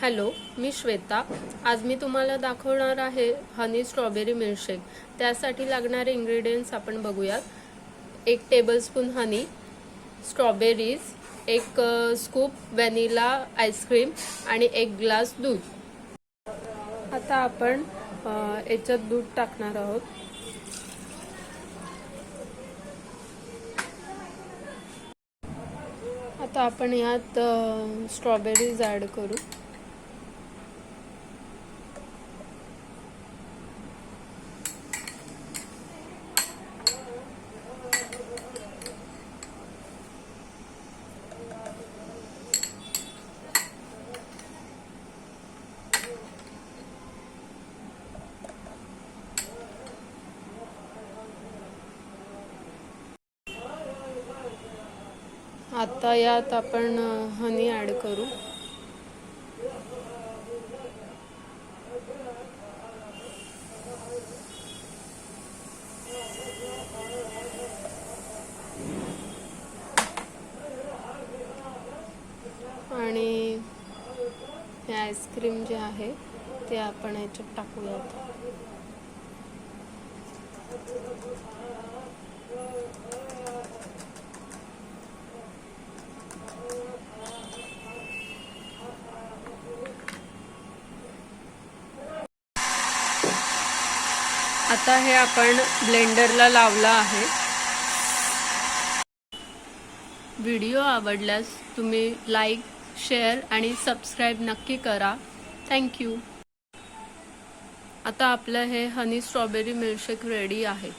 Hello, मी श्वेता। आज मी तुम्हाला दाखवणार आहे हनी स्ट्रॉबेरी मिल्कशेक। त्यासाठी लागणारे इंग्रेडियंट्स आपण बघूयात। 1 टेबलस्पून हनी, स्ट्रॉबेरीज, 1 स्कूप व्हॅनिला आईस्क्रीम आणि 1 ग्लास दूध। आता आपण याच्यात दूध टाकणार आहोत। आता आपण यात स्ट्रॉबेरीज ॲड करू। आता यात आपण हनी ॲड करू। आणि हे आईस्क्रीम जे आहे ते आपण याच्यात टाकूयात। आता हे आपण ब्लेंडरला लावलं आहे। व्हिडिओ आवडल्यास तुम्ही लाईक, शेअर आणि सबस्क्राईब नक्की करा। थँक्यू। आता आपलं हे हनी स्ट्रॉबेरी मिल्कशेक रेडी आहे।